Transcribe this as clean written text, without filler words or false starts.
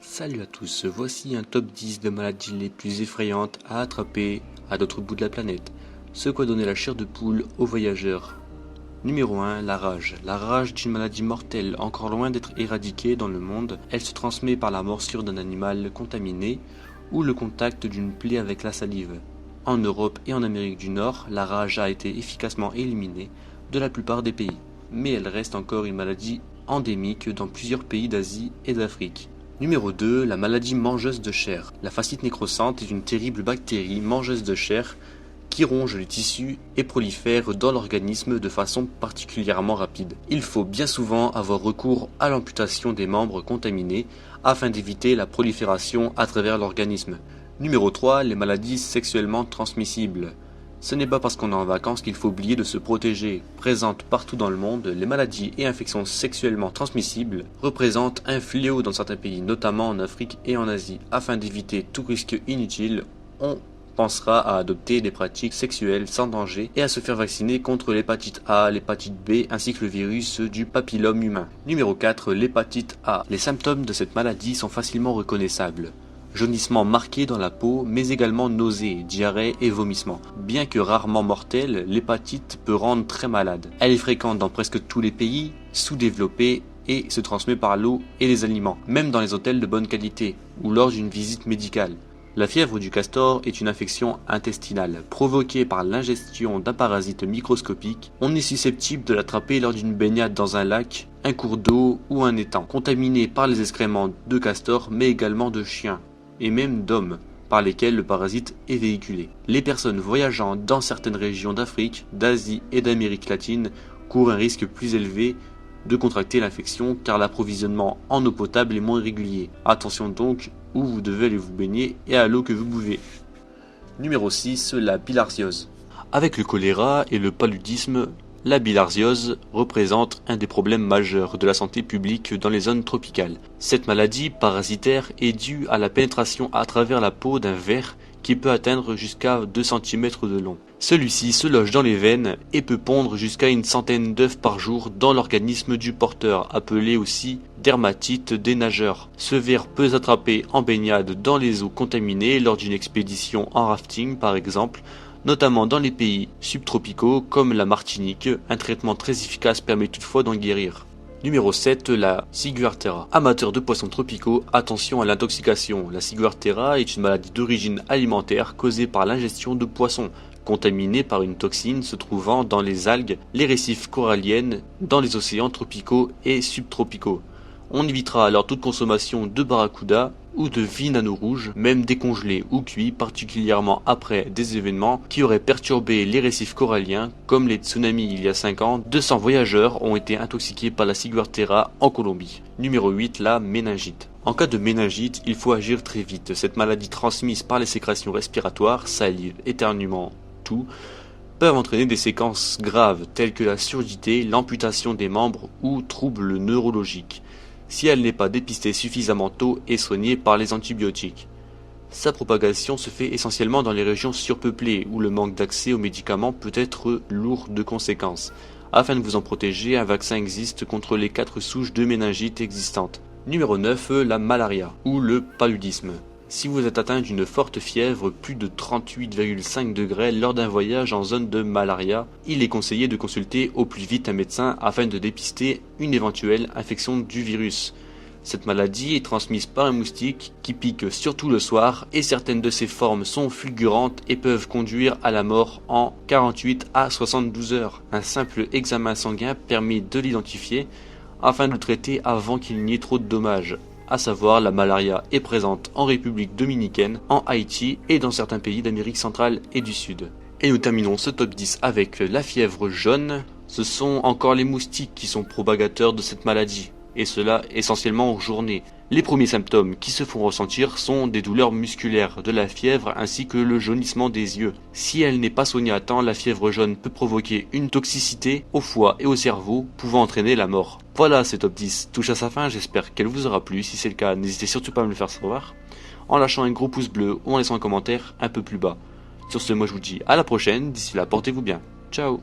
Salut à tous, voici un top 10 de maladies les plus effrayantes à attraper à d'autres bouts de la planète. Ce quoi donner la chair de poule aux voyageurs. Numéro 1, la rage. La rage est une maladie mortelle, encore loin d'être éradiquée dans le monde. Elle se transmet par la morsure d'un animal contaminé ou le contact d'une plaie avec la salive. En Europe et en Amérique du Nord, la rage a été efficacement éliminée de la plupart des pays. Mais elle reste encore une maladie endémique dans plusieurs pays d'Asie et d'Afrique. Numéro 2, la maladie mangeuse de chair. La fascite nécrosante est une terrible bactérie mangeuse de chair qui ronge les tissus et prolifère dans l'organisme de façon particulièrement rapide. Il faut bien souvent avoir recours à l'amputation des membres contaminés afin d'éviter la prolifération à travers l'organisme. Numéro 3, les maladies sexuellement transmissibles. Ce n'est pas parce qu'on est en vacances qu'il faut oublier de se protéger. Présentes partout dans le monde, les maladies et infections sexuellement transmissibles représentent un fléau dans certains pays, notamment en Afrique et en Asie. Afin d'éviter tout risque inutile, on pensera à adopter des pratiques sexuelles sans danger et à se faire vacciner contre l'hépatite A, l'hépatite B ainsi que le virus du papillome humain. Numéro 4, l'hépatite A. Les symptômes de cette maladie sont facilement reconnaissables. Jaunissement marqué dans la peau, mais également nausées, diarrhée et vomissements. Bien que rarement mortelle, l'hépatite peut rendre très malade. Elle est fréquente dans presque tous les pays sous-développés et se transmet par l'eau et les aliments, même dans les hôtels de bonne qualité ou lors d'une visite médicale. La fièvre du castor est une infection intestinale provoquée par l'ingestion d'un parasite microscopique. On est susceptible de l'attraper lors d'une baignade dans un lac, un cours d'eau ou un étang, contaminé par les excréments de castor mais également de chiens et même d'hommes par lesquels le parasite est véhiculé. Les personnes voyageant dans certaines régions d'Afrique, d'Asie et d'Amérique latine courent un risque plus élevé de contracter l'infection car l'approvisionnement en eau potable est moins régulier. Attention donc où vous devez aller vous baigner et à l'eau que vous buvez. Numéro 6, la bilharziose. Avec le choléra et le paludisme, la bilharziose représente un des problèmes majeurs de la santé publique dans les zones tropicales. Cette maladie parasitaire est due à la pénétration à travers la peau d'un ver qui peut atteindre jusqu'à 2 cm de long. Celui-ci se loge dans les veines et peut pondre jusqu'à une centaine d'œufs par jour dans l'organisme du porteur, appelé aussi dermatite des nageurs. Ce ver peut s'attraper en baignade dans les eaux contaminées lors d'une expédition en rafting par exemple, notamment dans les pays subtropicaux comme la Martinique. Un traitement très efficace permet toutefois d'en guérir. Numéro 7, la ciguartera. Amateur de poissons tropicaux, attention à l'intoxication. La ciguartera est une maladie d'origine alimentaire causée par l'ingestion de poissons contaminés par une toxine se trouvant dans les algues, les récifs coralliennes, dans les océans tropicaux et subtropicaux. On évitera alors toute consommation de barracuda ou de vinano rouge, même décongelé ou cuit, particulièrement après des événements qui auraient perturbé les récifs coralliens, comme les tsunamis il y a 5 ans. 200 voyageurs ont été intoxiqués par la ciguartera en Colombie. Numéro 8, la méningite. En cas de méningite, il faut agir très vite. Cette maladie transmise par les sécrétions respiratoires, salive, éternuement, tout, peuvent entraîner des séquences graves telles que la surdité, l'amputation des membres ou troubles neurologiques, si elle n'est pas dépistée suffisamment tôt et soignée par les antibiotiques. Sa propagation se fait essentiellement dans les régions surpeuplées où le manque d'accès aux médicaments peut être lourd de conséquences. Afin de vous en protéger, un vaccin existe contre les 4 souches de méningite existantes. Numéro 9, la malaria ou le paludisme. Si vous êtes atteint d'une forte fièvre, plus de 38,5 degrés lors d'un voyage en zone de malaria, il est conseillé de consulter au plus vite un médecin afin de dépister une éventuelle infection du virus. Cette maladie est transmise par un moustique qui pique surtout le soir et certaines de ses formes sont fulgurantes et peuvent conduire à la mort en 48 à 72 heures. Un simple examen sanguin permet de l'identifier afin de le traiter avant qu'il n'y ait trop de dommages. À savoir, la malaria est présente en République dominicaine, en Haïti et dans certains pays d'Amérique centrale et du Sud. Et nous terminons ce top 10 avec la fièvre jaune. Ce sont encore les moustiques qui sont propagateurs de cette maladie, et cela essentiellement en journée. Les premiers symptômes qui se font ressentir sont des douleurs musculaires, de la fièvre ainsi que le jaunissement des yeux. Si elle n'est pas soignée à temps, la fièvre jaune peut provoquer une toxicité au foie et au cerveau, pouvant entraîner la mort. Voilà, ce top 10 touche à sa fin, j'espère qu'elle vous aura plu. Si c'est le cas, n'hésitez surtout pas à me le faire savoir, en lâchant un gros pouce bleu ou en laissant un commentaire un peu plus bas. Sur ce, moi je vous dis à la prochaine, d'ici là portez-vous bien. Ciao.